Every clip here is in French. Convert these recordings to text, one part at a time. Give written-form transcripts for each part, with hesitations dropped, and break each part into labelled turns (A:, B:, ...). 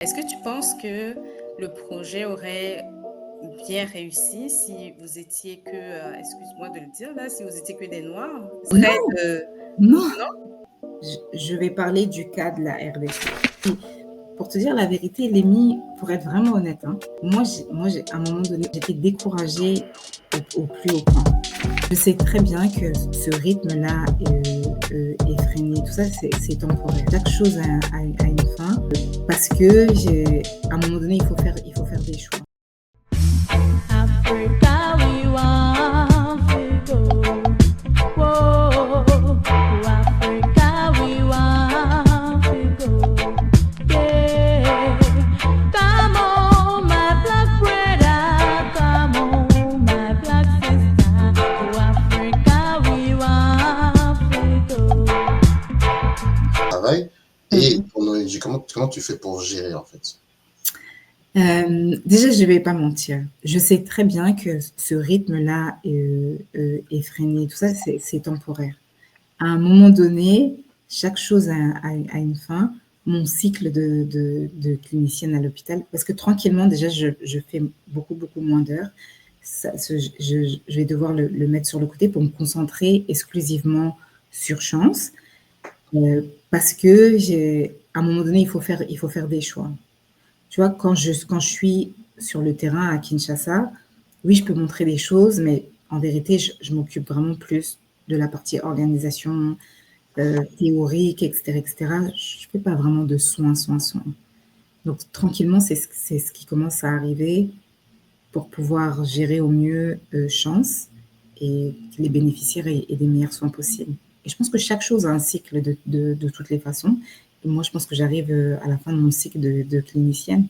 A: Est-ce que tu penses que le projet aurait bien réussi si vous étiez que, excuse-moi de le dire là, si vous étiez que des noirs?
B: Non,
A: Serait de
B: non,
A: non?
B: je vais parler du cas de la RDC. Et pour te dire la vérité, Lémi, pour être vraiment honnête, hein, à un moment donné, j'étais découragée au plus haut point. Je sais très bien que ce rythme-là effréné, tout ça, c'est temporaire. Chaque chose a une fin parce que à un moment donné, il faut faire des choix.
C: Africa, we want to go. Whoa, to Africa, we want to go. Yeah, come on, my black brother, come on, my black sister. To Africa, we want to go.
D: Travail. Et ton ONG, comment tu fais pour gérer en fait?
B: Déjà, je vais pas mentir. Je sais très bien que ce rythme-là effréné, tout ça, c'est temporaire. À un moment donné, chaque chose a une fin. Mon cycle de clinicienne à l'hôpital, parce que tranquillement, déjà, je fais beaucoup moins d'heures. Je vais devoir le mettre sur le côté pour me concentrer exclusivement sur Chance, parce que à un moment donné, il faut faire des choix. Tu vois, quand je suis sur le terrain à Kinshasa, oui, je peux montrer des choses, mais en vérité, je m'occupe vraiment plus de la partie organisation, théorique, etc. Je ne fais pas vraiment de soins. Donc, tranquillement, c'est ce qui commence à arriver pour pouvoir gérer au mieux Chance et que les bénéficiaires aient des meilleurs soins possibles. Et je pense que chaque chose a un cycle de toutes les façons. Et moi, je pense que j'arrive à la fin de mon cycle de clinicienne.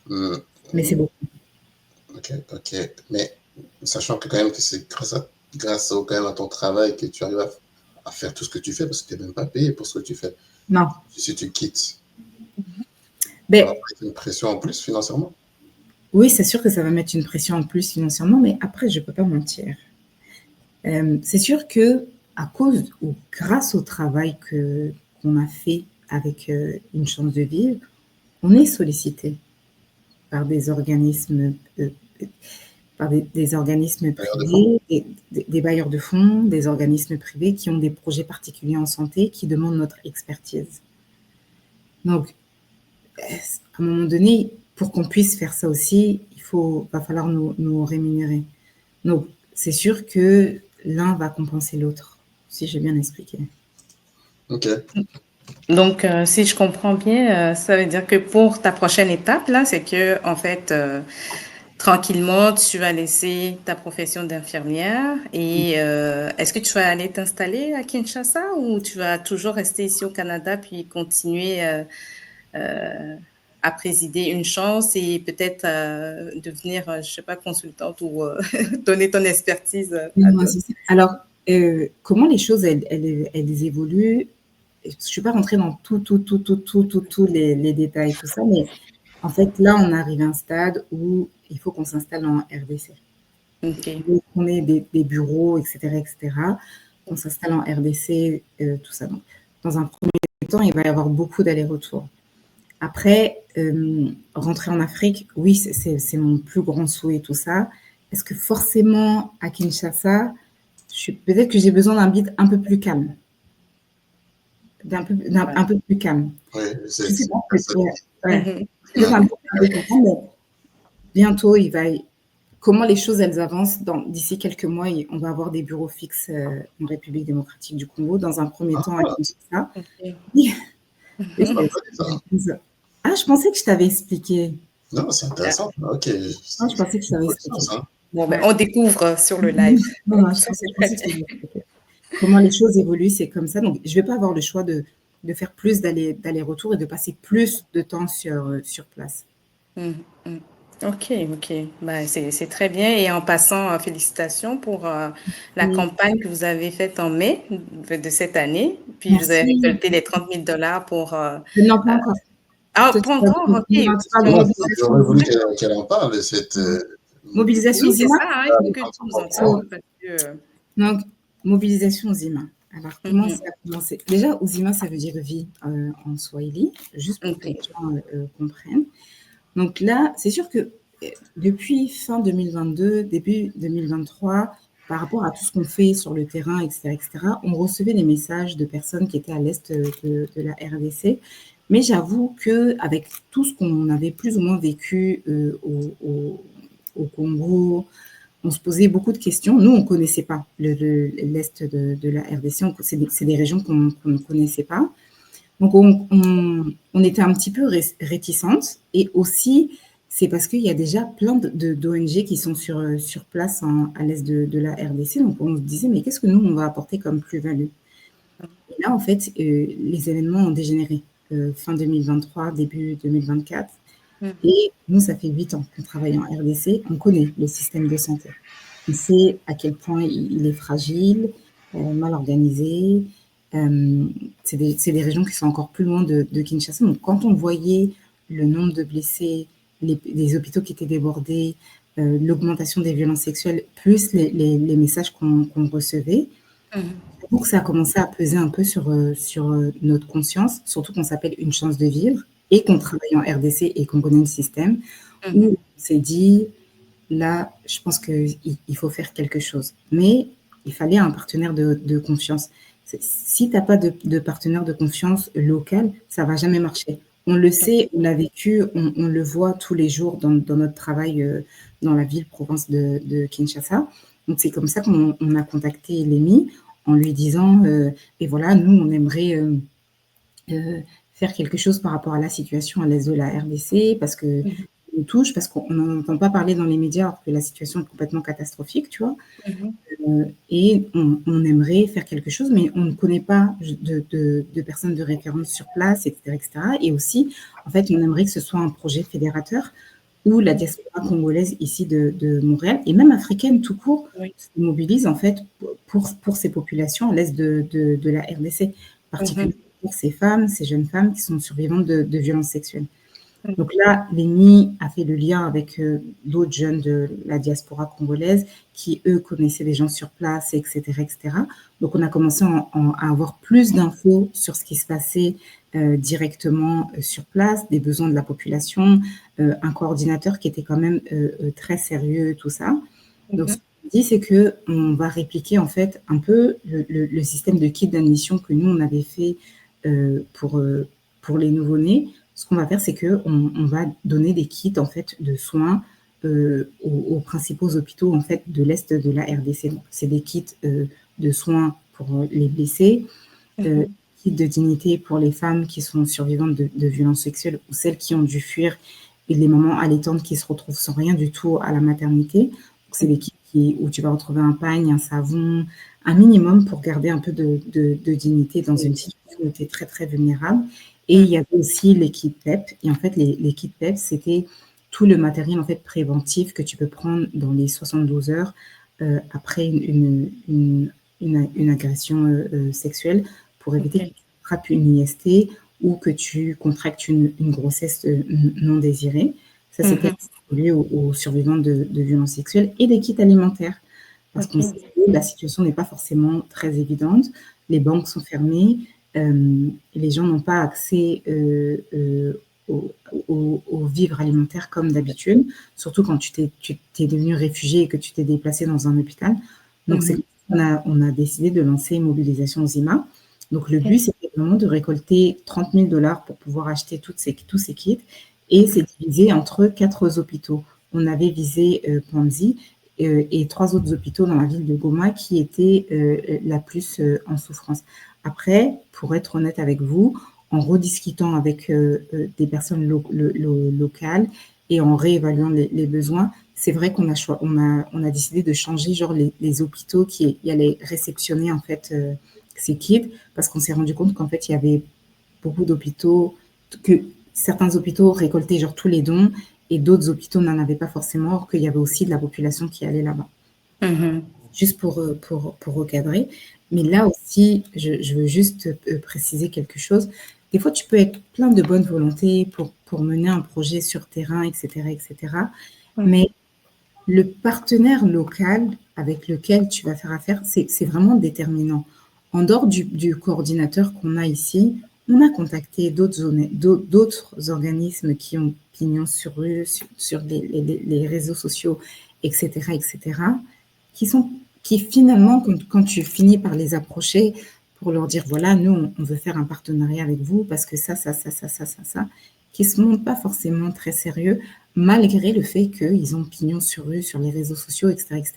B: Mais c'est beaucoup.
D: Ok. Mais sachant que quand même que c'est grâce quand même à ton travail que tu arrives à faire tout ce que tu fais, parce que tu n'es même pas payé pour ce que tu fais.
B: Non.
D: Si tu quittes,
B: Mais,
D: ça va mettre une pression en plus financièrement.
B: Oui, c'est sûr que ça va mettre une pression en plus financièrement, mais après, je ne peux pas mentir. C'est sûr que à cause ou grâce au travail qu'on a fait avec Une Chance de Vivre, on est sollicité par des organismes, des organismes privés, des bailleurs de fonds, des organismes privés qui ont des projets particuliers en santé qui demandent notre expertise. Donc, à un moment donné, pour qu'on puisse faire ça aussi, va falloir nous rémunérer. Donc, c'est sûr que l'un va compenser l'autre, si j'ai bien expliqué.
D: Ok.
A: Donc, si je comprends bien, ça veut dire que pour ta prochaine étape, là, c'est que, en fait, tranquillement, tu vas laisser ta profession d'infirmière et est-ce que tu vas aller t'installer à Kinshasa ou tu vas toujours rester ici au Canada puis continuer à présider Une Chance et peut-être devenir, je sais pas, consultante ou donner ton expertise à d'autres?
B: Alors, comment les choses, elles évoluent? Je ne suis pas rentrée dans tous les détails, tout ça, mais en fait, là, on arrive à un stade où il faut qu'on s'installe en RDC.
A: Okay.
B: On ait des bureaux, etc., qu'on s'installe en RDC, tout ça. Donc, dans un premier temps, il va y avoir beaucoup d'allers-retours. Après, rentrer en Afrique, oui, c'est mon plus grand souhait, tout ça. Est-ce que forcément, à Kinshasa, peut-être que j'ai besoin d'un beat un peu plus calme. Un peu plus calme.
D: Oui,
B: c'est ça. Ouais. Mais bientôt, comment les choses elles avancent d'ici quelques mois, on va avoir des bureaux fixes en République démocratique du Congo, dans un premier temps à Kinshasa. Okay. Je pensais que je t'avais expliqué.
D: Non, c'est intéressant. Ok.
B: Je pensais que je t'avais expliqué.
A: Bon, on découvre sur le live.
B: Non, je pensais que je t'avais expliqué. Comment les choses évoluent, c'est comme ça. Donc, je ne vais pas avoir le choix de faire plus d'aller-retour et de passer plus de temps sur place.
A: Ok. C'est très bien. Et en passant, félicitations pour la campagne que vous avez faite en mai de cette année. Puis
B: Merci.
A: vous avez récolté les 30 000 $ pour...
B: non, pas encore.
A: Pas encore? Ok.
D: J'aurais voulu qu'elle en parle, cette...
B: Mobilisation Zima.
A: C'est ça, il faut que tu nous en parles.
B: Donc, mobilisation Zima. Alors, comment ça a commencé? Déjà, Uzima, ça veut dire vie en Swahili, juste pour que
A: Ok.
B: les gens comprennent. Donc là, c'est sûr que depuis fin 2022, début 2023, par rapport à tout ce qu'on fait sur le terrain, etc., on recevait des messages de personnes qui étaient à l'est de la RDC. Mais j'avoue qu'avec tout ce qu'on avait plus ou moins vécu au Congo, on se posait beaucoup de questions. Nous, on ne connaissait pas l'est de la RDC. C'est des régions qu'on ne connaissait pas. Donc, on était un petit peu réticentes. Et aussi, c'est parce qu'il y a déjà plein d'ONG qui sont sur place à l'est de la RDC. Donc, on se disait, mais qu'est-ce que nous, on va apporter comme plus-value? Et là, en fait, les événements ont dégénéré. Fin 2023, début 2024. Et nous, ça fait 8 ans qu'on travaille en RDC. On connaît le système de santé. On sait à quel point il est fragile, mal organisé. C'est des régions qui sont encore plus loin de Kinshasa. Donc, quand on voyait le nombre de blessés, les hôpitaux qui étaient débordés, l'augmentation des violences sexuelles, plus les messages qu'on recevait, j'avoue que ça a commencé à peser un peu sur notre conscience, surtout qu'on s'appelle Une chance de vivre et qu'on travaille en RDC et qu'on connaît le système, où on s'est dit, là, je pense qu'il faut faire quelque chose. Mais il fallait un partenaire de confiance. Si tu n'as pas de partenaire de confiance local, ça ne va jamais marcher. On le sait, on l'a vécu, on le voit tous les jours dans notre travail dans la ville-province de Kinshasa. Donc, c'est comme ça qu'on a contacté Lémi en lui disant, et voilà, nous, on aimerait faire quelque chose par rapport à la situation à l'est de la RDC, parce que nous touche, parce qu'on n'entend pas parler dans les médias alors que la situation est complètement catastrophique, tu vois. Et on aimerait faire quelque chose, mais on ne connaît pas de personnes de référence sur place, etc., etc. Et aussi, en fait, on aimerait que ce soit un projet fédérateur où la diaspora congolaise ici de Montréal, et même africaine tout court, se mobilise en fait pour ces populations à l'est de la RDC, particulièrement pour ces femmes, ces jeunes femmes qui sont survivantes de violences sexuelles. Donc là, Lémi a fait le lien avec d'autres jeunes de la diaspora congolaise qui, eux, connaissaient des gens sur place, etc., etc. Donc, on a commencé à avoir plus d'infos sur ce qui se passait directement sur place, des besoins de la population, un coordinateur qui était quand même très sérieux, tout ça. Donc, ce qu'on dit, c'est qu'on va répliquer en fait un peu le système de kit d'admission que nous, on avait fait pour les nouveau-nés. Ce qu'on va faire, c'est qu'on va donner des kits en fait de soins aux principaux hôpitaux en fait de l'est de la RDC. Donc, c'est des kits de soins pour les blessés, kits de dignité pour les femmes qui sont survivantes de violences sexuelles ou celles qui ont dû fuir et les mamans allaitantes qui se retrouvent sans rien du tout à la maternité. Donc, c'est des kits où tu vas retrouver un pagne, un savon, un minimum pour garder un peu de dignité dans une situation où tu es très très vulnérable. Et il y avait aussi les kits PEP. Et en fait, les kits PEP, c'était tout le matériel en fait préventif que tu peux prendre dans les 72 heures après une agression sexuelle pour éviter que tu attrapes une IST ou que tu contractes une grossesse non désirée. Ça, c'était lié aux survivants de violences sexuelles et des kits alimentaires. Parce qu'on sait que la situation n'est pas forcément très évidente. Les banques sont fermées. Les gens n'ont pas accès aux vivres alimentaires comme d'habitude, surtout quand tu t'es devenu réfugié et que tu t'es déplacé dans un hôpital. Donc, on a décidé de lancer Mobilisation Zima. Donc, le but, c'était vraiment de récolter 30 000 $ pour pouvoir acheter tous ces kits. Et c'est divisé entre 4 hôpitaux. On avait visé Panzi et 3 autres hôpitaux dans la ville de Goma qui étaient la plus en souffrance. Après, pour être honnête avec vous, en rediscutant avec des personnes locales et en réévaluant les besoins, c'est vrai qu'on a décidé de changer genre les hôpitaux qui allaient réceptionner en fait ces kits parce qu'on s'est rendu compte qu'en fait il y avait beaucoup d'hôpitaux, que certains hôpitaux récoltaient genre tous les dons et d'autres hôpitaux n'en avaient pas forcément, or qu'il y avait aussi de la population qui allait là-bas. Juste pour recadrer. Mais là aussi, je veux juste préciser quelque chose. Des fois, tu peux être plein de bonne volonté pour mener un projet sur terrain, etc., etc. Mais le partenaire local avec lequel tu vas faire affaire, c'est vraiment déterminant. En dehors du coordinateur qu'on a ici, on a contacté d'autres organismes qui ont pignon sur rue, sur les réseaux sociaux, etc., etc., qui finalement, quand tu finis par les approcher pour leur dire, voilà, nous, on veut faire un partenariat avec vous parce que ça, qui se montrent pas forcément très sérieux, malgré le fait qu'ils ont pignon sur rue, sur les réseaux sociaux, etc., etc.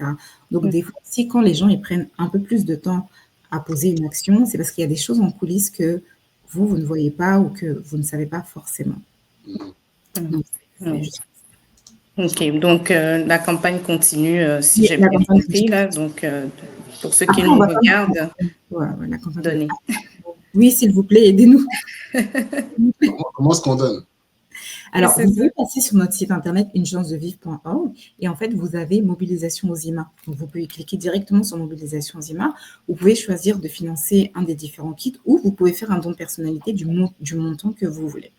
B: Donc, des fois, si quand les gens, ils prennent un peu plus de temps à poser une action, c'est parce qu'il y a des choses en coulisses que vous ne voyez pas ou que vous ne savez pas forcément. Donc, c'est juste...
A: Ok, donc la campagne continue, si
B: Oui,
A: j'ai
B: la
A: bien
B: campagne
A: compris, là. Donc, pour ceux qui
B: Après, on
A: nous
B: va pas...
A: regardent,
B: Ouais, la campagne...
A: donnez.
B: Oui, s'il vous plaît, aidez-nous.
D: Comment est-ce qu'on donne?
B: Alors,
A: C'est
B: vous
A: ça.
B: pouvez passer sur notre site internet unechancedevivre.org et en fait, vous avez mobilisation aux IMA. Donc, vous pouvez cliquer directement sur mobilisation aux IMA. Vous pouvez choisir de financer un des différents kits ou vous pouvez faire un don de personnalité du montant que vous voulez.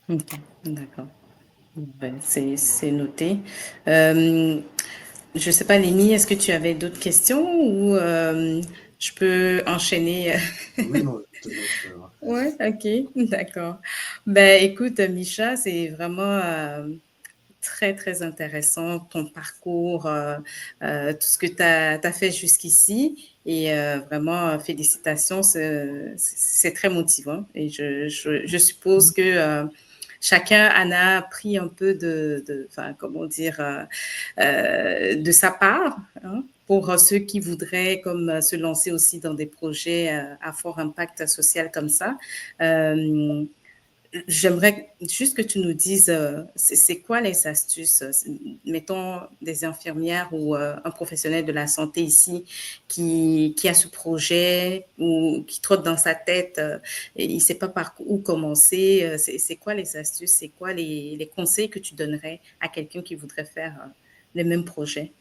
A: Ok, d'accord. Ben, c'est noté. Je ne sais pas, Lémi, est-ce que tu avais d'autres questions ou je peux enchaîner?
D: Oui, non, je te laisse.
A: Ouais, ok, d'accord. Ben, écoute, Micha, c'est vraiment très, très intéressant ton parcours, tout ce que tu as fait jusqu'ici. Et vraiment, félicitations, c'est très motivant. Et je suppose que chacun en a pris un peu enfin, comment dire, de sa part, hein, pour ceux qui voudraient comme se lancer aussi dans des projets à fort impact social comme ça. Euh, J'aimerais juste que tu nous dises, c'est quoi les astuces, mettons des infirmières ou un professionnel de la santé ici qui a ce projet ou qui trotte dans sa tête et il ne sait pas par où commencer. C'est quoi les astuces, c'est quoi les conseils que tu donnerais à quelqu'un qui voudrait faire les mêmes projets?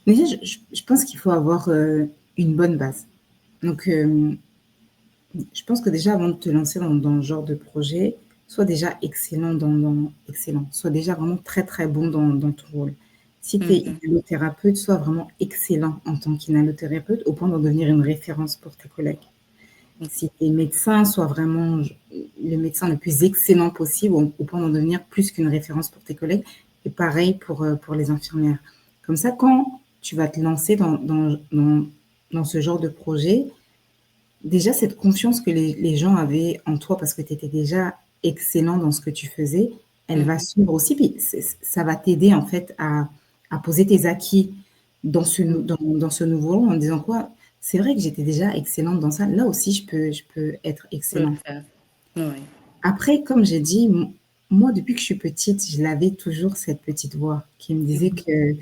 B: Mais je pense qu'il faut avoir une bonne base. Donc, je pense que déjà, avant de te lancer dans ce genre de projet, sois déjà excellent excellent, sois déjà vraiment très, très bon dans ton rôle. Si tu es
A: Mhm.
B: inhalothérapeute, sois vraiment excellent en tant qu'inhalothérapeute au point d'en devenir une référence pour tes collègues. Si tu es médecin, sois vraiment le médecin le plus excellent possible au point d'en devenir plus qu'une référence pour tes collègues. Et pareil pour les infirmières. Comme ça, quand tu vas te lancer dans ce genre de projet, déjà, cette confiance que les gens avaient en toi parce que tu étais déjà excellent dans ce que tu faisais, elle va suivre aussi. Puis ça va t'aider en fait à poser tes acquis dans ce nouveau rôle en disant quoi? C'est vrai que j'étais déjà excellente dans ça. Là aussi, je peux être
A: Je peux le
B: excellente.
A: faire. Oui.
B: Après, comme j'ai dit, moi, depuis que je suis petite, je l'avais toujours cette petite voix qui me disait que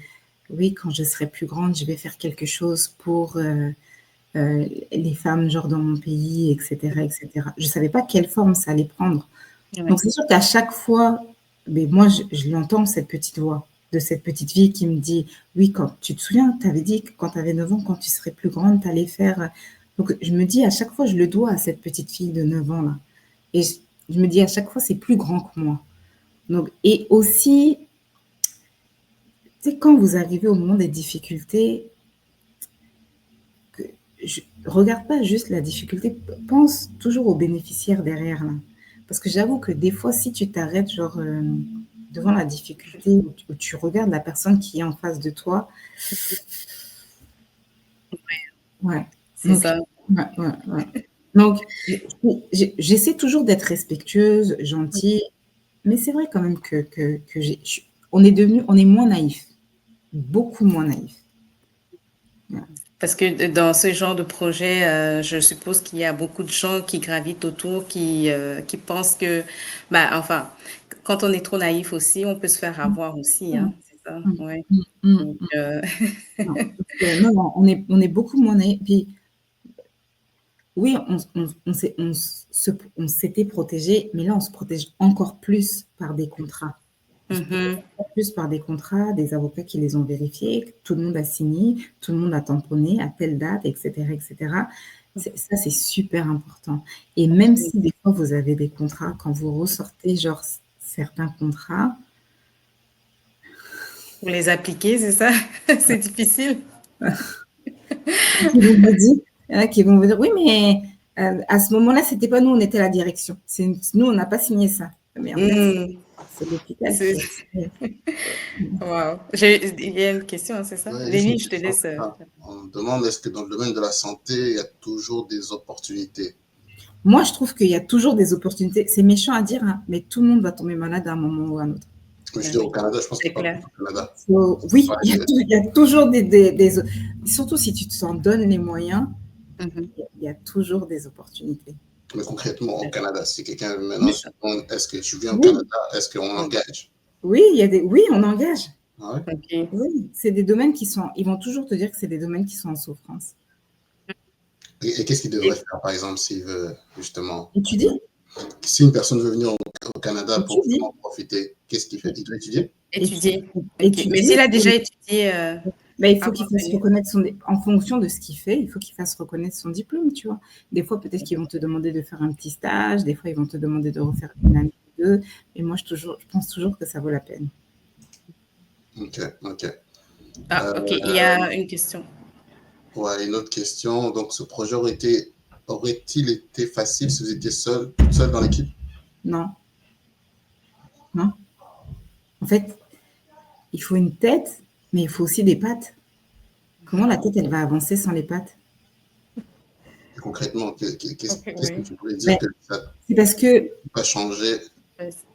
B: oui, quand je serai plus grande, je vais faire quelque chose pour les femmes, genre dans mon pays, etc., etc. Je ne savais pas quelle forme ça allait prendre.
A: Oui.
B: Donc, c'est sûr qu'à chaque fois, mais moi, je l'entends, cette petite voix de cette petite fille qui me dit, oui, quand tu te souviens, tu avais dit que quand tu avais 9 ans, quand tu serais plus grande, tu allais faire... Donc, je me dis, à chaque fois, je le dois à cette petite fille de 9 ans, là. Et je me dis, à chaque fois, c'est plus grand que moi. Donc, et aussi, tu sais, quand vous arrivez au moment des difficultés, regarde pas juste la difficulté, pense toujours aux bénéficiaires derrière, là. Parce que j'avoue que des fois, si tu t'arrêtes, genre, devant la difficulté, où tu regardes la personne qui est en face de toi, ouais.
A: C'est
B: Donc,
A: ça.
B: ouais. Donc, j'essaie toujours d'être respectueuse, gentille, mais c'est vrai quand même que on est moins naïf, beaucoup moins naïf. Ouais.
A: Parce que dans ce genre de projet, je suppose qu'il y a beaucoup de gens qui gravitent autour, qui pensent que, bah, enfin, quand on est trop naïf aussi, on peut se faire avoir aussi, hein, c'est ça,
B: Mm,
A: ouais.
B: mm, mm,
A: Donc,
B: mm. Non, non, on est beaucoup moins naïf. Puis, oui, on s'était protégé, mais là, on se protège encore plus par des contrats. On se protège
A: mhm,
B: encore plus par des contrats, des avocats qui les ont vérifiés, tout le monde a signé, tout le monde a tamponné à telle date, etc., etc. Ça, c'est super important. Et même si des fois, vous avez des contrats, quand vous ressortez, genre, certains contrats,
A: pour les appliquer, c'est ça? C'est difficile.
B: qui vous le dit? Il y en a qui vont vous dire, oui, mais à ce moment-là, c'était pas nous, on était à la direction. Nous, on n'a pas signé ça. Mais en fait,
A: Hmm,
B: c'est l'hôpital
A: c'est...
B: qui a signé.
A: Wow. Il y a une question, c'est ça?
D: Ouais, juste une
A: Lénie, je te
D: question.
A: laisse.
D: On me demande, est-ce que dans le domaine de la santé, il y a toujours des opportunités?
B: Moi, je trouve qu'il y a toujours des opportunités. C'est méchant à dire, hein, mais tout le monde va tomber malade à un moment ou à un autre.
D: Mais je
A: Ben
D: dis au
A: oui,
D: Canada, je pense qu'on
A: c'est
D: parle
A: clair.
D: plus au Canada.
B: Oui,
D: Ouais,
B: il y a toujours surtout si tu t'en donnes les moyens,
A: Mhm.
B: il y a toujours des opportunités.
D: mais concrètement, au Canada, si quelqu'un maintenant
B: Oui,
D: se demande, est-ce que tu viens au
B: oui,
D: Canada, est-ce qu'on engage?
B: oui, oui, on engage.
D: Ah ouais?
A: Ok.
B: Oui, c'est des domaines ils vont toujours te dire que c'est des domaines qui sont en souffrance.
D: Et qu'est-ce qu'il devrait
A: Et
D: faire, par exemple, s'il veut justement,
B: Étudier,
D: si une personne veut venir au Canada pour
B: étudier,
D: vraiment profiter, qu'est-ce qu'il fait? Il doit étudier?
A: étudier. Ok. Mais
B: étudier.
A: s'il a déjà étudié
B: Ben, il faut
A: avant
B: qu'il
A: de
B: fasse
A: venir.
B: reconnaître en fonction de ce qu'il fait, il faut qu'il fasse reconnaître son diplôme, tu vois. Des fois, peut-être qu'ils vont te demander de faire un petit stage, des fois, ils vont te demander de refaire une année ou deux. Et moi, je pense toujours que ça vaut la peine.
D: Ok, ok.
A: Ah, ok. Il y a une question.
D: Ouais, une autre question. Donc, ce projet aurait-il été facile si vous étiez toute seule dans l'équipe?
B: Non, non. En fait, il faut une tête, mais il faut aussi des pattes. Comment la tête, elle va avancer sans les pattes?
D: Et concrètement,
A: Ok,
D: qu'est-ce que
A: oui.
D: tu pourrais dire
B: Ben,
D: que ça
B: c'est parce que
D: va changer?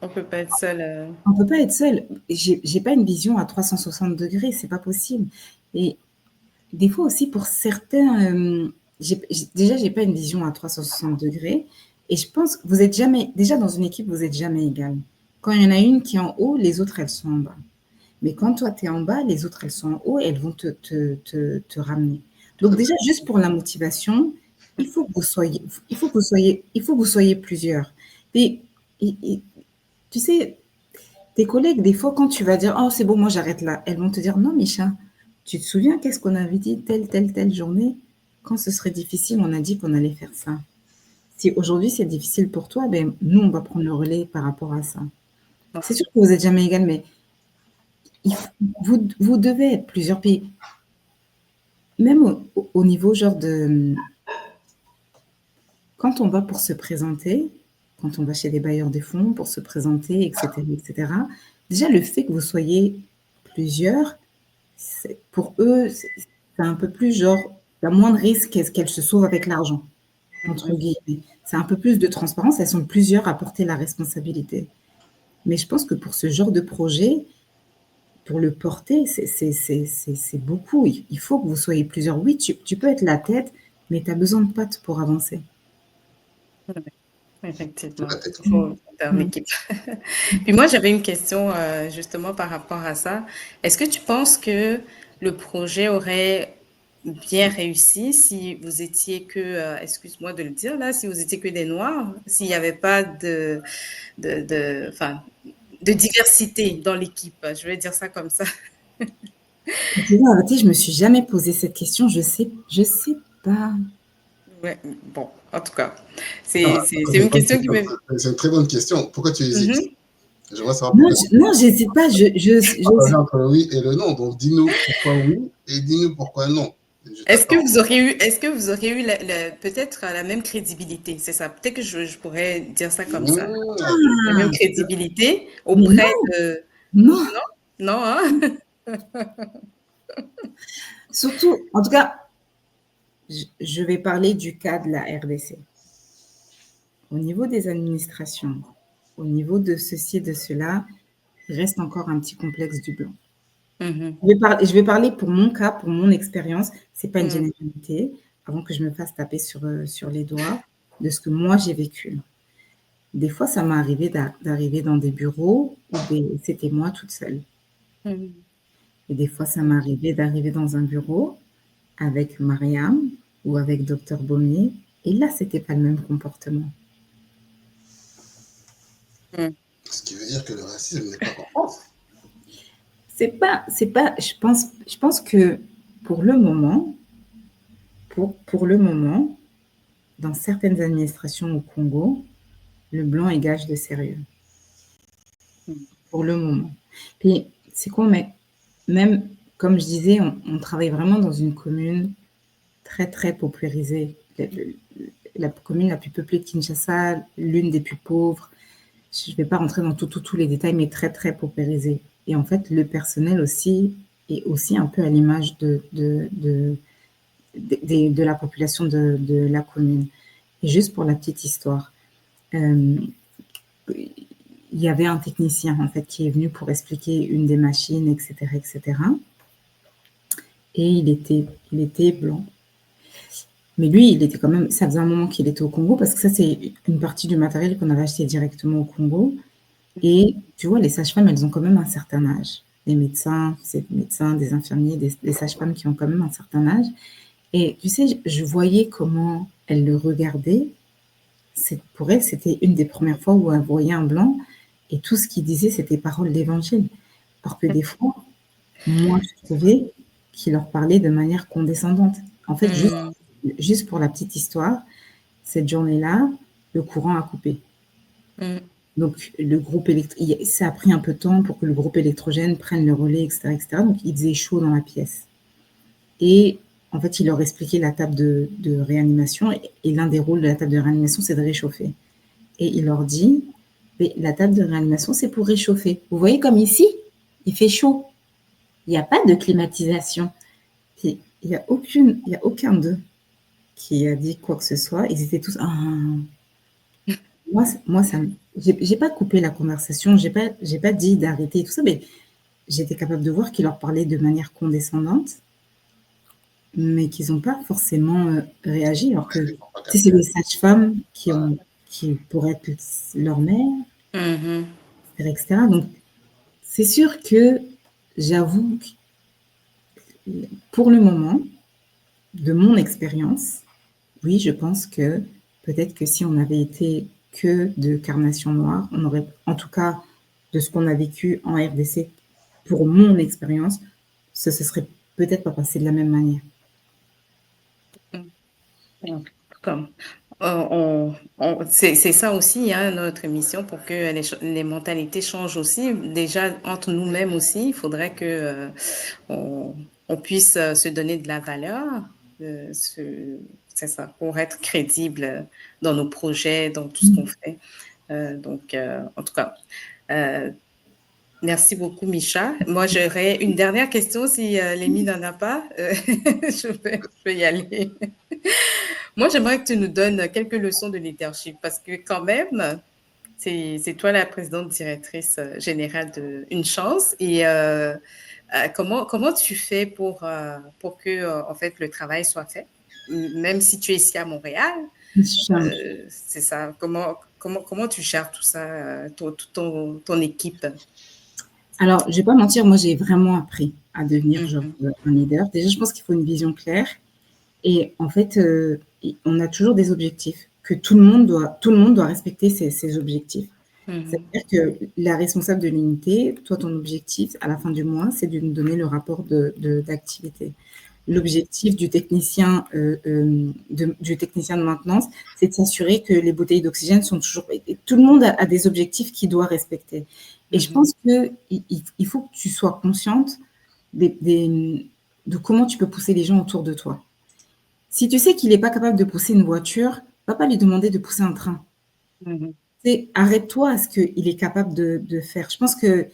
A: On peut pas être seul.
B: on peut pas être seul. J'ai pas une vision à 360 degrés, c'est pas possible. Et des fois aussi, pour certains, déjà, j'ai pas une vision à 360 degrés. Et je pense que vous êtes jamais, déjà dans une équipe, vous êtes jamais égal. Quand il y en a une qui est en haut, les autres, elles sont en bas. Mais quand toi, tu es en bas, les autres, elles sont en haut et elles vont te ramener.
D: Tout
B: Donc
D: à fait.
B: déjà, juste pour la motivation, il faut que vous soyez plusieurs. Et tu sais, tes collègues, des fois, quand tu vas dire, oh, c'est bon, moi, j'arrête là, elles vont te dire, non, Micha, tu te souviens qu'est-ce qu'on avait dit telle journée? Quand ce serait difficile, on a dit qu'on allait faire ça. Si aujourd'hui c'est difficile pour toi, ben, nous, on va prendre le relais par rapport à ça.
A: Non.
B: C'est sûr que vous n'êtes jamais égal, mais vous devez être plusieurs pays. Même au niveau genre de... Quand on va pour se présenter, quand on va chez les bailleurs de fonds pour se présenter, etc., déjà le fait que vous soyez plusieurs, pour eux, c'est un peu plus genre, il y a moins de risques qu'elles se sauvent avec l'argent, entre guillemets. C'est un peu plus de transparence, elles sont plusieurs à porter la responsabilité. Mais je pense que pour ce genre de projet, pour le porter, c'est beaucoup. Il faut que vous soyez plusieurs. Oui, tu peux être la tête, mais tu as besoin de pattes pour avancer.
D: Tout
A: Effectivement,
D: à fait.
A: il faut faire
B: Mm.
A: l'équipe. Puis moi, j'avais une question justement par rapport à ça. Est-ce que tu penses que le projet aurait bien réussi si vous étiez que, excuse-moi de le dire là, si vous étiez que des Noirs, s'il n'y avait pas enfin, de diversité dans l'équipe, je vais dire ça comme ça.
B: Tu vois, arrêtez, je me suis jamais posé cette question. Je sais pas.
A: Ouais, bon, en tout cas,
D: Ah,
A: c'est une question qui me...
D: c'est une très bonne question. Pourquoi tu hésites?
A: Mhm.
D: J'aimerais savoir
B: Non,
D: pourquoi
B: non, j'hésite pas.
D: partager entre le oui et le non. Donc, dis-nous pourquoi oui et dis-nous pourquoi non. Je t'attends.
A: Est-ce que vous auriez eu peut-être la même crédibilité? C'est ça. Peut-être que je pourrais dire ça comme ça. La même
B: Ah,
A: crédibilité
B: mais
A: auprès
B: non,
A: de...
B: non.
A: Non, hein?
B: Surtout, en tout cas, je vais parler du cas de la RDC. Au niveau des administrations, au niveau de ceci et de cela, il reste encore un petit complexe du blanc.
A: Mhm.
B: Je vais parler pour mon cas, pour mon expérience. C'est pas une
A: Mhm.
B: généralité, avant que je me fasse taper sur les doigts, de ce que moi j'ai vécu. Des fois, ça m'est arrivé d'arriver dans des bureaux où c'était moi toute seule.
A: Mhm.
B: Et des fois, ça m'est arrivé d'arriver dans un bureau avec Mariam ou avec Docteur Baumier. Et là, c'était pas le même comportement.
A: Mhm.
D: Ce qui veut dire que le racisme n'est pas en France.
B: C'est pas, je pense que pour le moment, pour le moment, dans certaines administrations au Congo, le blanc est gage de sérieux. Pour le moment. Puis, c'est quoi, mais même, comme je disais, on travaille vraiment dans une commune très, très popularisée. La commune la plus peuplée de Kinshasa, l'une des plus pauvres. Je ne vais pas rentrer dans tous les détails, mais très, très paupérisée. Et en fait, le personnel aussi est aussi un peu à l'image de la population de la commune. Et juste pour la petite histoire, il y avait un technicien en fait qui est venu pour expliquer une des machines, etc., etc. Et il était blanc. Mais lui, il était quand même, ça faisait un moment qu'il était au Congo parce que ça, c'est une partie du matériel qu'on avait acheté directement au Congo. Et tu vois, les sages-femmes, elles ont quand même un certain âge. Les médecins, c'est des médecins, des infirmiers, des sages-femmes qui ont quand même un certain âge. Et tu sais, je voyais comment elles le regardaient. Pour elles, c'était une des premières fois où elles voyaient un blanc et tout ce qu'il disait, c'était paroles d'évangile. Alors que des fois, moi, je trouvais qu'il leur parlait de manière condescendante. En fait, juste pour la petite histoire, cette journée-là, le courant a coupé. Donc, le groupe ça a pris un peu de temps pour que le groupe électrogène prenne le relais, etc., etc. Donc, il faisait chaud dans la pièce. Et en fait, il leur expliquait la table de réanimation. Et l'un des rôles de la table de réanimation, c'est de réchauffer. Et il leur dit, mais la table de réanimation, c'est pour réchauffer. Vous voyez comme ici, il fait chaud. Il n'y a pas de climatisation. Puis, il n'y a aucun d'eux qui a dit quoi que ce soit. Ils étaient tous... Moi, j'ai pas coupé la conversation, j'ai pas dit d'arrêter et tout ça, mais j'étais capable de voir qu'ils leur parlaient de manière condescendante, mais qu'ils n'ont pas forcément réagi, alors que c'est des sages-femmes qui pourraient être leur mère, etc. Donc, c'est sûr que j'avoue que pour le moment, de mon expérience, oui, je pense que peut-être que si on avait été que de carnation noire, on aurait, en tout cas, de ce qu'on a vécu en RDC, pour mon expérience, ça se serait peut-être pas passé de la même manière.
A: C'est ça aussi, hein, notre mission, pour que les mentalités changent aussi. Déjà, entre nous-mêmes aussi, il faudrait que on puisse se donner de la valeur. C'est ça, pour être crédible dans nos projets, dans tout ce qu'on fait. Donc, en tout cas, merci beaucoup, Micha. Moi, j'aurais une dernière question si Lémi n'en a pas. Je vais y aller. Moi, j'aimerais que tu nous donnes quelques leçons de leadership parce que quand même, c'est toi la présidente directrice générale de Une Chance. Et comment tu fais pour que en fait le travail soit fait, même si tu es ici à Montréal? C'est ça. Comment tu gères tout ça, ton équipe?
B: Alors, je vais pas mentir, moi j'ai vraiment appris à devenir genre un leader. Déjà, je pense qu'il faut une vision claire. Et en fait, on a toujours des objectifs que tout le monde doit respecter ces objectifs. C'est-à-dire que la responsable de l'unité, toi, ton objectif à la fin du mois, c'est de nous donner le rapport d'activité. L'objectif du technicien de maintenance, c'est de s'assurer que les bouteilles d'oxygène sont toujours... Tout le monde a des objectifs qu'il doit respecter. Et je pense qu'il faut que tu sois consciente de comment tu peux pousser les gens autour de toi. Si tu sais qu'il n'est pas capable de pousser une voiture, va pas lui demander de pousser un train. Arrête-toi à ce qu'il est capable de faire. Je pense que...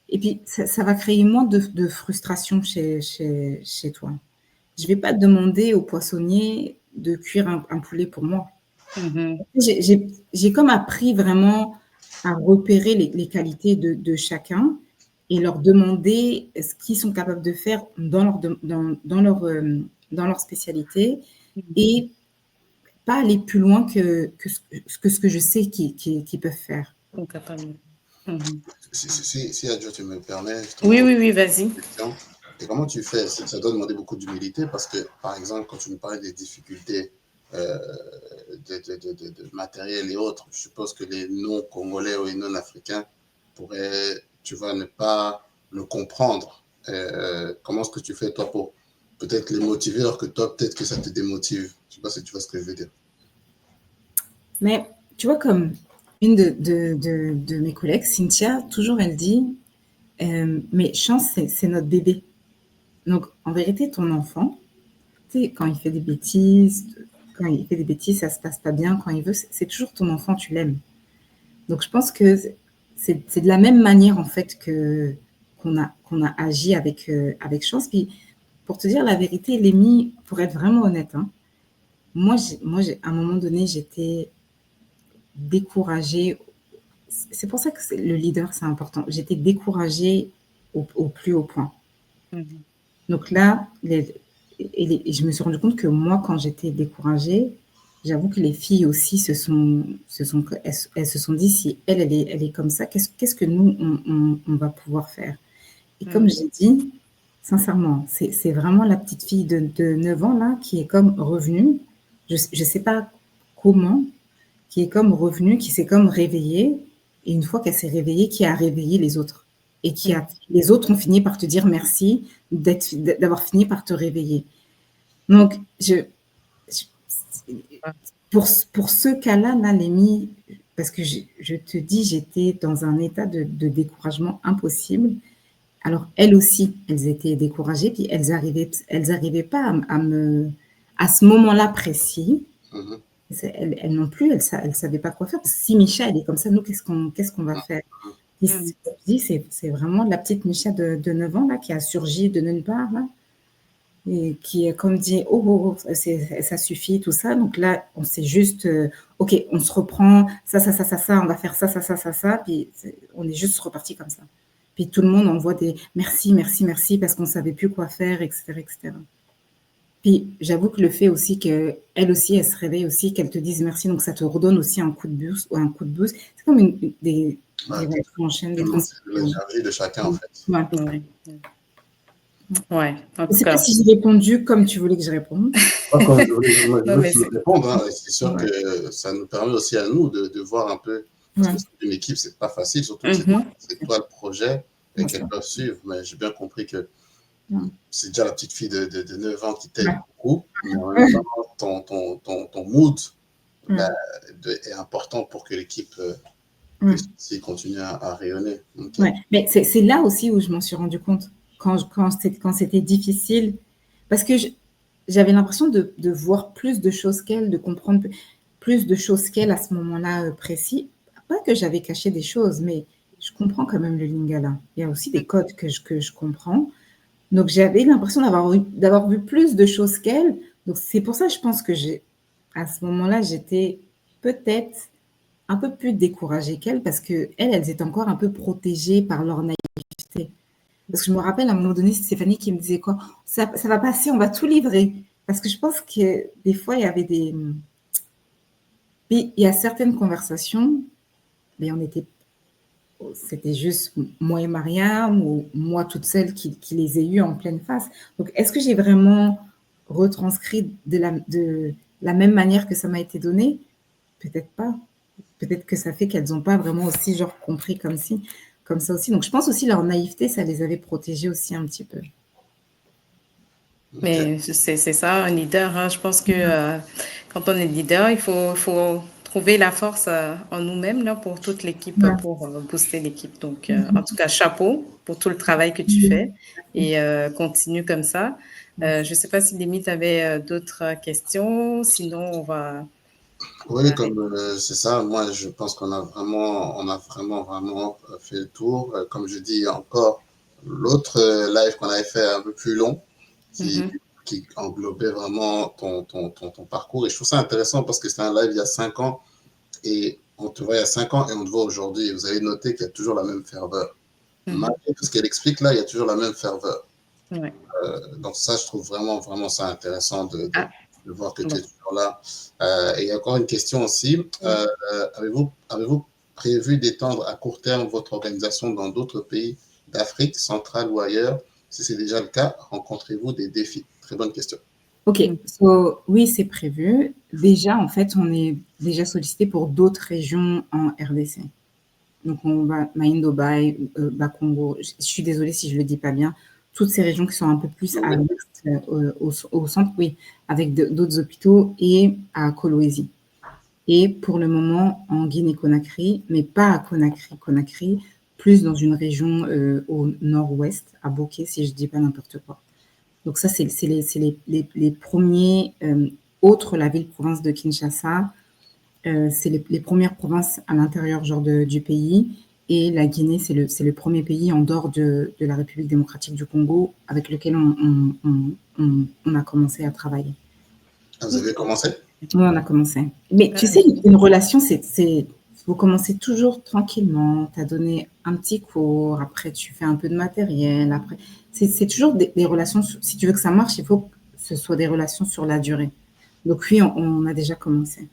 B: Et puis, ça va créer moins de frustration chez toi. Je ne vais pas demander au poissonnier de cuire un poulet pour moi. J'ai comme appris vraiment à repérer les qualités de chacun et leur demander ce qu'ils sont capables de faire dans leur spécialité et pas aller plus loin que ce que je sais qu'ils peuvent faire.
D: Si Adjo, tu me permets.
A: Oui, vas-y.
D: Et comment tu fais? Ça doit demander beaucoup d'humilité parce que, par exemple, quand tu nous parlais des difficultés de matériel et autres, je suppose que les non-congolais ou les non-africains pourraient, tu vois, ne pas le comprendre. Comment est-ce que tu fais, toi, pour peut-être les motiver alors que toi, peut-être que ça te démotive? Je ne sais pas si tu vois ce que je veux dire.
B: Mais, tu vois, comme une de mes collègues, Cynthia, toujours elle dit, mais Chance, c'est notre bébé. Donc, en vérité, ton enfant, tu sais, quand il fait des bêtises, ça se passe pas bien, quand il veut, c'est toujours ton enfant, tu l'aimes. Donc, je pense que c'est de la même manière, en fait, qu'on a agi avec Chance. Puis, pour te dire la vérité, Lémi, pour être vraiment honnête, hein, à un moment donné, j'étais découragée. C'est pour ça que le leader, c'est important. J'étais découragée au plus haut point.
A: Mhm.
B: Donc là, et je me suis rendu compte que moi, quand j'étais découragée, j'avoue que les filles aussi elles se sont dit, si elle est comme ça, qu'est-ce que nous, on va pouvoir faire? Et comme j'ai dit, sincèrement, c'est vraiment la petite fille de 9 ans là qui est comme revenue, je ne sais pas comment, qui est comme revenue, qui s'est comme réveillée, et une fois qu'elle s'est réveillée, qui a réveillé les autres. Et les autres ont fini par te dire merci d'avoir fini par te réveiller. Donc, pour ce cas-là, là, Lémi, parce que je te dis, j'étais dans un état de découragement impossible. Alors, elles aussi, elles étaient découragées, puis elles arrivaient pas à ce moment-là précis.
D: Mhm.
B: Elles non plus, elles savaient pas quoi faire. Parce que si Micha, elle est comme ça, nous, qu'est-ce qu'on va faire? Et
A: Mhm.
B: c'est vraiment la petite Micha de 9 ans là, qui a surgi de nulle part, là, et qui a comme dit, oh, ça suffit, tout ça. Donc là, on s'est juste, OK, on se reprend, ça, on va faire ça, puis on est juste reparti comme ça. Puis tout le monde envoie des merci, merci, merci, parce qu'on ne savait plus quoi faire, etc., etc. Puis j'avoue que le fait aussi qu'elle aussi, elle se réveille aussi, qu'elle te dise merci, donc ça te redonne aussi un coup de boost ou un coup de boost. C'est comme des réactions en chaîne, des
D: C'est
B: transmissions.
D: l'énergie de chacun, en fait.
B: Ouais.
A: Ouais. Ouais, en
B: Je ne
A: tout
B: sais pas
A: cas.
B: si j'ai répondu comme tu voulais que je réponde.
D: Moi, quand je veux
A: Non, mais
D: te répondre, hein, c'est sûr
B: Ouais.
D: que ça nous permet aussi à nous de voir un peu, parce que
B: Ouais.
D: c'est une équipe, c'est pas facile, surtout que c'est toi le projet et
B: Bien
D: qu'elles
B: sûr.
D: peuvent suivre. Mais j'ai bien compris que
B: Ouais.
D: c'est déjà la petite fille de 9 ans qui t'aide
B: Ouais.
D: beaucoup, mais en même temps, ton mood
B: Ouais.
D: bah, est important pour que l'équipe
B: Ouais.
D: puisse aussi continuer à rayonner. Ok.
B: Ouais. Mais c'est là aussi où je m'en suis rendu compte, quand c'était difficile, parce que j'avais l'impression de voir plus de choses qu'elle, de comprendre plus de choses qu'elle à ce moment-là précis. Pas que j'avais caché des choses, mais je comprends quand même le lingala. Il y a aussi des codes que je comprends. Donc j'avais l'impression d'avoir vu plus de choses qu'elle. Donc c'est pour ça, je pense que à ce moment-là, j'étais peut-être un peu plus découragée qu'elle, parce que elles étaient encore un peu protégées par leur naïveté. Parce que je me rappelle à un moment donné, c'est Stéphanie qui me disait quoi, ça va passer, on va tout livrer. Parce que je pense que des fois, il y avait il y a certaines conversations, mais c'était juste moi et Mariam, ou moi toute seule qui les ai eues en pleine face. Donc, est-ce que j'ai vraiment retranscrit de la même manière que ça m'a été donné? Peut-être pas. Peut-être que ça fait qu'elles n'ont pas vraiment aussi genre compris comme ça aussi. Donc, je pense aussi leur naïveté, ça les avait protégées aussi un petit peu.
A: Mais c'est ça, un leader, hein. Je pense que quand on est leader, il faut trouver la force en nous-mêmes là, pour toute l'équipe,
B: Ouais.
A: pour booster l'équipe. Donc, en tout cas, chapeau pour tout le travail que tu fais et continue comme ça. Je ne sais pas si Limite avait d'autres questions, sinon on va
D: Oui,
A: arrêter.
D: comme c'est ça, moi je pense qu'on a vraiment fait le tour. Comme je dis encore, l'autre live qu'on avait fait un peu plus long, qui,
A: Mhm.
D: qui englobait vraiment ton parcours. Et je trouve ça intéressant parce que c'était un live il y a 5 ans et on te voit il y a 5 ans et on te voit aujourd'hui. Vous avez noté qu'il y a toujours la même ferveur. Malgré tout ce qu'elle explique là, il y a toujours la même ferveur.
A: Ouais.
D: Donc ça, je trouve vraiment ça intéressant
A: Ah,
D: de voir que tu
A: bon.
D: es toujours là. Et il y a encore une question aussi. Avez-vous prévu d'étendre à court terme votre organisation dans d'autres pays d'Afrique centrale ou ailleurs? Si c'est déjà le cas, rencontrez-vous des défis? Très bonne question.
B: OK. Oui, c'est prévu. Déjà, en fait, on est déjà sollicité pour d'autres régions en RDC. Donc, on va Maïndo Bay, Bakongo. Je suis désolée si je ne le dis pas bien. Toutes ces régions qui sont un peu plus à l'est, au centre, oui, avec d'autres hôpitaux, et à Kolwezi. Et pour le moment, en Guinée-Conakry, mais pas à Conakry, plus dans une région au nord-ouest, à Bokeh, si je ne dis pas n'importe quoi. Donc ça, c'est les premiers, autres la ville-province de Kinshasa, c'est les premières provinces à l'intérieur genre du pays. Et la Guinée, c'est le premier pays en dehors de la République démocratique du Congo avec lequel on a commencé à travailler.
D: Ah, vous avez commencé?
B: Oui, on a commencé. Mais tu sais, une relation, vous commencez toujours tranquillement. Tu as donné un petit cours, après tu fais un peu de matériel. Après, c'est toujours des relations. Si tu veux que ça marche, il faut que ce soit des relations sur la durée. Donc oui, on a déjà commencé.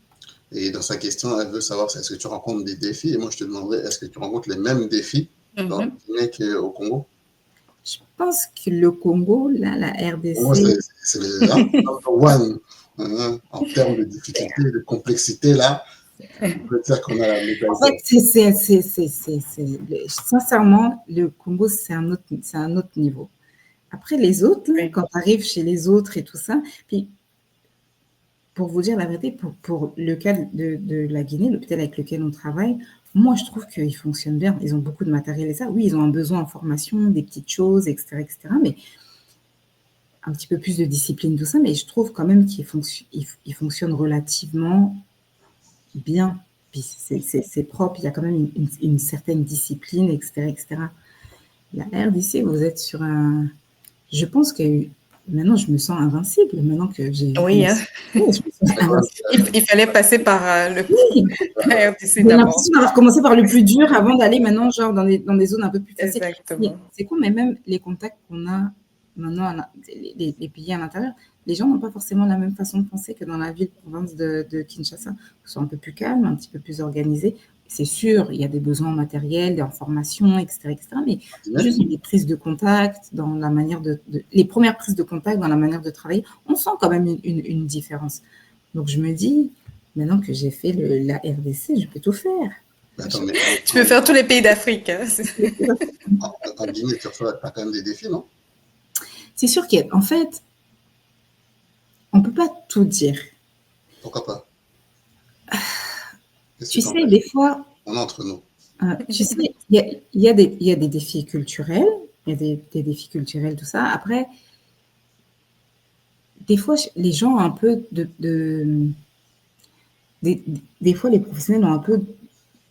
D: Et dans sa question, elle veut savoir est-ce que tu rencontres des défis? Et moi, je te demanderais, est-ce que tu rencontres les mêmes défis dans la Guinée qu'au Congo?
B: Je pense que le Congo, là, la
D: Moi,
B: RDC,
D: c'est le number one. En termes de difficulté, de complexité, là, on peut dire qu'on a la médaille
B: en fait, sincèrement, le Congo, c'est un autre niveau. Après, les autres, là,
A: Oui.
B: quand tu arrives chez les autres et tout ça, puis pour vous dire la vérité, pour le cas de la Guinée, l'hôpital avec lequel on travaille, moi, je trouve qu'ils fonctionnent bien. Ils ont beaucoup de matériel et ça. Oui, ils ont un besoin en formation, des petites choses, etc., mais un petit peu plus de discipline, tout ça. Mais je trouve quand même qu'ils fonctionnent relativement bien. Puis c'est propre, il y a quand même une certaine discipline, etc., etc. La RDC, vous êtes sur un... Je pense que maintenant, je me sens invincible. Maintenant que j'ai...
A: Oui, hein.
B: Ouais, je me sens invincible.
A: Il fallait passer par le
B: Oui,
A: RDC
B: j'ai
A: d'abord.
B: l'impression d'avoir commencé par le plus dur avant d'aller maintenant, genre, dans des zones un peu plus faciles.
A: Exactement.
B: C'est cool, mais même les contacts qu'on a maintenant, les pays à l'intérieur, les gens n'ont pas forcément la même façon de penser que dans la ville-province de Kinshasa. Ils sont un peu plus calmes, un petit peu plus organisés. C'est sûr, il y a des besoins en matériel, en formation, etc., mais juste les prises de contact, dans la manière les premières prises de contact dans la manière de travailler, on sent quand même une différence. Donc, je me dis, maintenant que j'ai fait la RDC, je peux tout faire.
D: Attends, mais
A: Tu peux faire tous les pays d'Afrique. Hein.
D: en Guinée, tu as quand même des défis, non?
B: C'est sûr qu'en fait, on ne peut pas tout dire.
D: Pourquoi pas?
B: Tu sais, des fois,
D: on est entre nous.
B: Tu sais, il y a des défis culturels, il y a des défis culturels, tout ça. Après, des fois, les gens ont un peu des fois, les professionnels ont un peu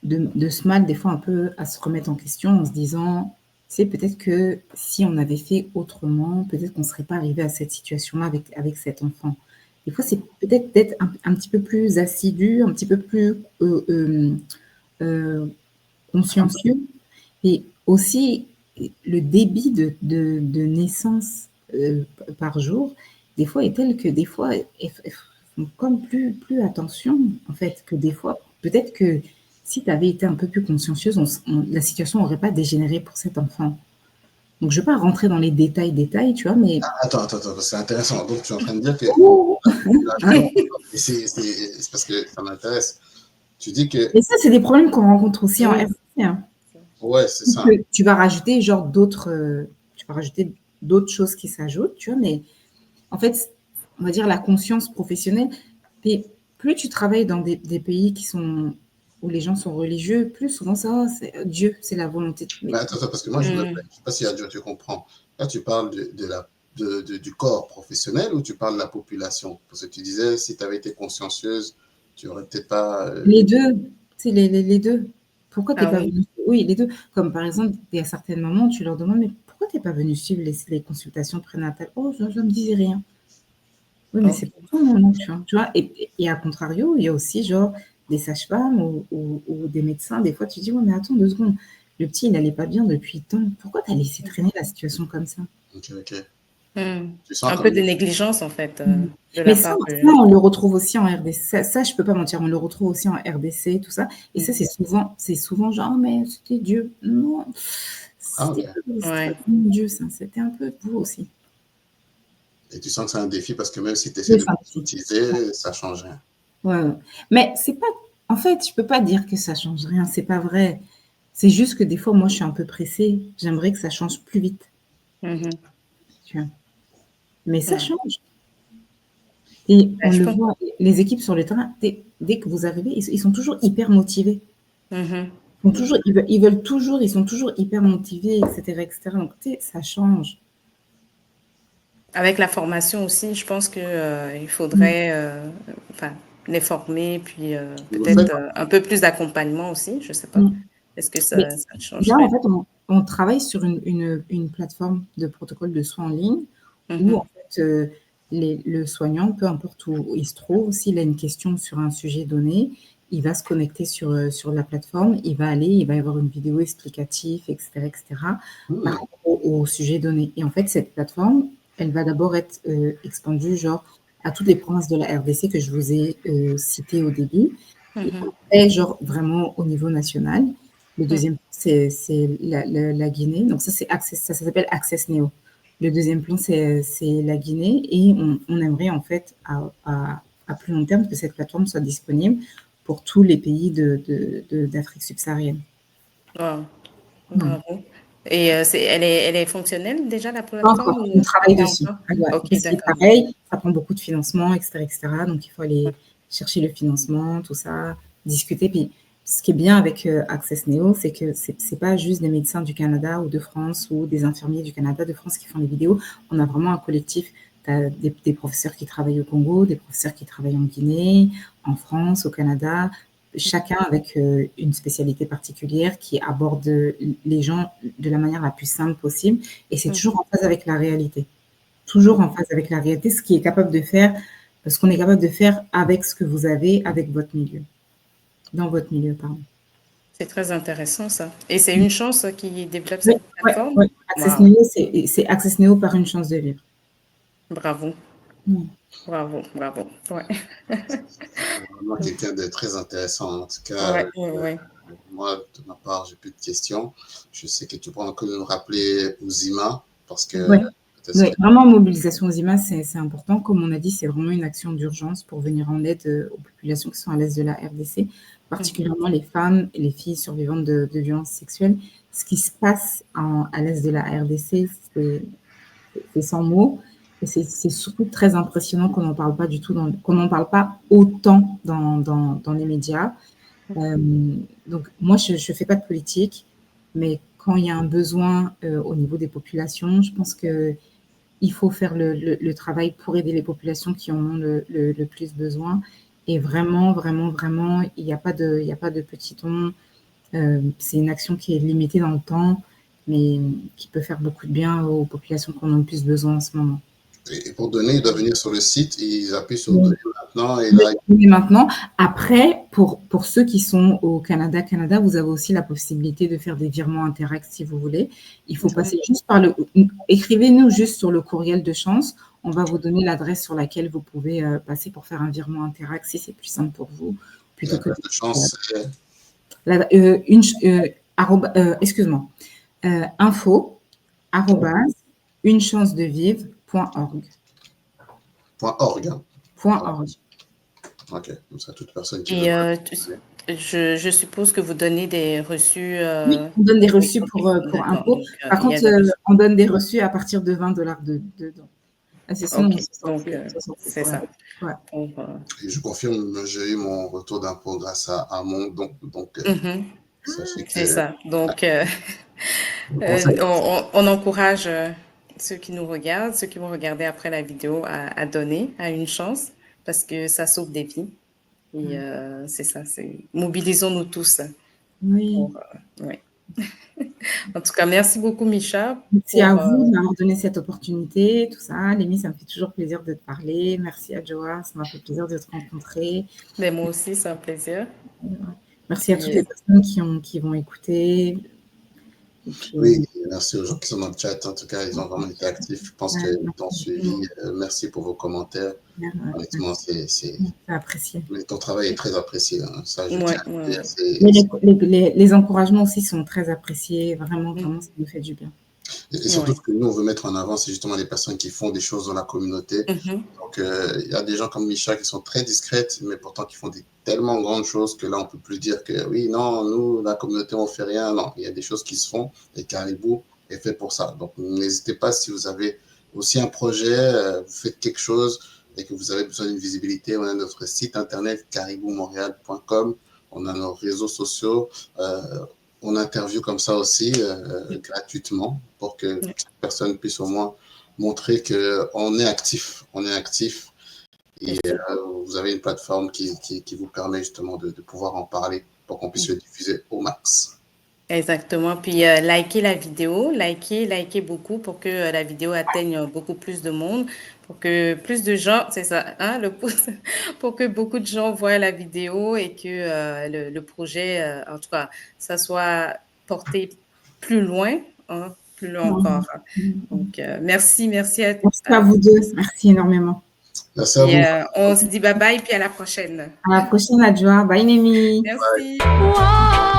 B: de ce mal, des fois, un peu à se remettre en question en se disant, c'est peut-être que si on avait fait autrement, peut-être qu'on ne serait pas arrivé à cette situation-là avec cet enfant. Des fois, c'est peut-être d'être un petit peu plus assidu, un petit peu plus consciencieux. Et aussi, le débit de naissance par jour, des fois, est tel que des fois, elles font comme plus attention, en fait, que des fois, peut-être que si tu avais été un peu plus consciencieuse, la situation n'aurait pas dégénéré pour cet enfant. Donc, je ne vais pas rentrer dans les détails, tu vois, mais...
D: Attends, c'est intéressant. Donc, tu es en train de dire que... c'est parce que ça m'intéresse. Tu dis que...
B: Et ça, c'est des problèmes qu'on rencontre aussi en RDC. Hein.
D: Ouais, c'est ça.
B: Tu vas rajouter genre d'autres choses qui s'ajoutent, tu vois, mais en fait, on va dire la conscience professionnelle, et plus tu travailles dans des pays où les gens sont religieux, plus souvent ça, c'est Dieu, c'est la volonté.
D: Mais attends, parce que moi, je ne sais pas si à Dieu tu comprends. Là, tu parles du corps professionnel ou tu parles de la population? Parce que tu disais, si tu avais été consciencieuse, tu n'aurais peut-être pas...
B: Les deux, c'est les deux. Pourquoi tu n'es pas venu? Oui, les deux. Comme par exemple, il y a certaines mamans, tu leur demandes, mais pourquoi tu n'es pas venu suivre les consultations prénatales? Oh, ça ne me disait rien. Oui, mais c'est pour toi, maman, tu vois. Et à contrario, il y a aussi genre des sages-femmes ou des médecins. Des fois, tu dis, ouais, mais attends 2 secondes. Le petit, il n'allait pas bien depuis tant. Pourquoi tu as laissé traîner la situation comme ça?
D: Ok.
A: Un peu de négligence, en fait.
B: Mais ça, on le retrouve aussi en RDC. Ça, je ne peux pas mentir, on le retrouve aussi en RDC, tout ça. Et ça, c'est souvent genre, mais c'était Dieu. Non, c'était Dieu, ça. C'était un peu vous aussi.
D: Et tu sens que c'est un défi parce que même si tu essaies de l'utiliser, ça ne change rien.
B: Ouais. Mais c'est pas... En fait, je ne peux pas dire que ça ne change rien. C'est pas vrai. C'est juste que des fois, moi, je suis un peu pressée. J'aimerais que ça change plus vite. Tu vois. Mais ça change. Et on le voit, les équipes sur le terrain, dès que vous arrivez, ils sont toujours hyper motivés. Ils veulent toujours, ils sont toujours hyper motivés, etc. Donc, tu sais, ça change.
A: Avec la formation aussi, je pense que il faudrait enfin, les former, puis
D: Vous faites
A: peut-être un peu plus d'accompagnement aussi, je sais pas.
B: Mm.
A: Est-ce que
B: Mais
A: ça
B: là, en
A: changerait?
B: fait, on travaille sur une plateforme de protocole de soins en ligne où, en
A: Mhm,
B: fait, le soignant, peu importe où il se trouve, s'il a une question sur un sujet donné, il va se connecter sur la plateforme, il va aller, il va y avoir une vidéo explicative, etc., par
D: Hmm.
B: rapport au sujet donné. Et en fait, cette plateforme, elle va d'abord être expandue, genre, à toutes les provinces de la RDC que je vous ai citées au début, et
A: mhm,
B: après, genre, vraiment au niveau national. Le
A: mhm.
B: deuxième, c'est la Guinée. Donc, ça, ça s'appelle Access Neo. Le deuxième plan, c'est la Guinée et on aimerait en fait à plus long terme que cette plateforme soit disponible pour tous les pays d'Afrique subsaharienne.
A: Wow,
B: Voilà.
A: bravo. Et elle est fonctionnelle déjà, la
B: Pas
A: plateforme,
B: encore, on
A: ou
B: travaille
A: pas
B: dessus.
A: encore?
B: Ah ouais,
A: Ok,
B: mais c'est
A: d'accord.
B: pareil, ça prend beaucoup de financement, etc., etc. Donc, il faut aller chercher le financement, tout ça, discuter. Puis, ce qui est bien avec Access Neo, c'est que c'est pas juste des médecins du Canada ou de France ou des infirmiers du Canada, de France qui font les vidéos. On a vraiment un collectif. Tu as des professeurs qui travaillent au Congo, des professeurs qui travaillent en Guinée, en France, au Canada, chacun avec une spécialité particulière qui aborde les gens de la manière la plus simple possible. Et c'est toujours en phase avec la réalité. Toujours en phase avec la réalité, ce qui est capable de faire, ce qu'on est capable de faire avec ce que vous avez, avec votre milieu. Dans votre milieu, pardon.
A: C'est très intéressant ça. Et c'est une chance qui développe
B: Oui,
A: cette
B: ouais,
A: plateforme?
B: ouais. Access
A: Wow,
B: Neo, c'est Access Neo par une chance de vivre.
A: bravo,
B: Mm.
A: bravo, bravo. Ouais,
D: Vraiment quelqu'un de très intéressant. En tout cas,
A: ouais, ouais, ouais.
D: moi, de ma part, j'ai plus de questions. Je sais que tu pourras que nous rappeler Ouzima, parce que
B: Ouais.
D: peut-être
B: Oui,
D: que
B: vraiment, mobilisation aux images, c'est important. Comme on a dit, c'est vraiment une action d'urgence pour venir en aide aux populations qui sont à l'est de la RDC,
A: Mhm,
B: particulièrement les femmes et les filles survivantes de violences sexuelles. Ce qui se passe à l'est de la RDC, c'est sans mots. Et c'est surtout très impressionnant qu'on n'en parle pas du tout, qu'on n'en parle pas autant dans les médias. Euh, donc, moi, je ne fais pas de politique, mais quand il y a un besoin au niveau des populations, je pense que il faut faire le travail pour aider les populations qui en ont le plus besoin. Et vraiment, vraiment, vraiment, il y a pas de petit ton. C'est une action qui est limitée dans le temps, mais qui peut faire beaucoup de bien aux populations qui en ont le plus besoin en ce moment.
D: et pour donner, ils doivent venir sur le site, ils appuient sur
B: Oui.
D: donner maintenant, et
B: Oui,
D: là,
B: oui, maintenant, après, pour ceux qui sont au Canada, vous avez aussi la possibilité de faire des virements Interact si vous voulez. Il faut
A: mhm.
B: passer juste par écrivez-nous juste sur le courriel de chance. On va vous donner l'adresse sur laquelle vous pouvez passer pour faire un virement Interact si c'est plus simple pour vous, plutôt que
D: l'adresse de chance, c'est
B: excuse-moi, info arrobase unechancedevive.org.
D: .org. Hein.
B: Point org.
D: Ok, comme ça, toute personne qui veut.
A: Et je suppose que vous donnez des reçus.
B: Oui, on donne des
A: Oui,
B: reçus
A: ok,
B: pour
A: d'accord.
B: impôts.
A: Donc,
B: Par
A: il y a
B: contre,
A: des reçus.
B: on donne des reçus à partir de $20 dedans. Ah, c'est sinon,
A: Ok, donc
B: on se sortit
A: c'est
B: sur la
A: ça.
B: tête. Ouais.
A: Pour,
D: Et je confirme, j'ai eu mon retour d'impôt grâce à mon don. Donc,
A: mhm,
D: sachez
A: c'est
D: que
A: ça. Donc,
D: je vous conseille.
A: on encourage ceux qui nous regardent, ceux qui vont regarder après la vidéo, à donner, à une chance, parce que ça sauve des vies. Et
B: Ouais.
A: c'est ça, c'est mobilisons-nous tous
B: Oui.
A: pour, ouais. En tout cas, merci beaucoup, Micha,
B: Merci à
A: pour.
B: vous de m'avoir donné cette opportunité, tout ça. Lémi, ça me fait toujours plaisir de te parler. Merci à Joa, ça m'a fait plaisir de te rencontrer.
A: Mais moi aussi, c'est un plaisir.
B: Merci à toutes
A: Puis,
B: les personnes qui vont écouter. Et
D: Oui,
B: puis,
D: merci aux gens qui sont dans le chat. En tout cas, ils ont vraiment été actifs. Je pense qu'ils t'ont
B: merci.
D: suivi. Merci pour vos commentaires. Honnêtement,
B: C'est apprécié.
D: mais ton travail est très apprécié. Hein. Ça, je
A: ouais,
D: tiens
A: ouais,
D: à le dire.
A: ouais.
B: Mais les encouragements aussi sont très appréciés. Vraiment,
A: Mm,
B: vraiment, ça nous fait du bien.
D: Et surtout,
A: ouais.
D: ce que nous, on veut mettre en avant, c'est justement les personnes qui font des choses dans la communauté.
A: Mhm,
D: Donc, il y a des gens comme Micha qui sont très discrètes, mais pourtant qui font des tellement grandes choses que là, on peut plus dire que oui, non, nous, la communauté, on fait rien. Non, il y a des choses qui se font et Caribou est fait pour ça. Donc, n'hésitez pas si vous avez aussi un projet, vous faites quelque chose et que vous avez besoin d'une visibilité. On a notre site internet cariboumontréal.com. On a nos réseaux sociaux. On interviewe comme ça aussi gratuitement pour que
A: ouais.
D: chaque personne puisse au moins montrer qu'on est actif, et vous avez une plateforme qui vous permet justement de pouvoir en parler pour qu'on puisse le diffuser au max.
A: Exactement. Puis, likez la vidéo, likez beaucoup pour que la vidéo atteigne beaucoup plus de monde, pour que plus de gens, c'est ça, hein, le pouce, pour que beaucoup de gens voient la vidéo et que le projet, en tout cas, ça soit porté plus loin, hein, plus loin encore. Donc, merci
B: Merci à vous deux. Merci énormément.
D: Merci à
A: Et
D: vous.
A: on se dit bye bye, puis à la prochaine.
B: À la prochaine, Adjoa. Bye, Némi.
A: Merci.
C: Whoa.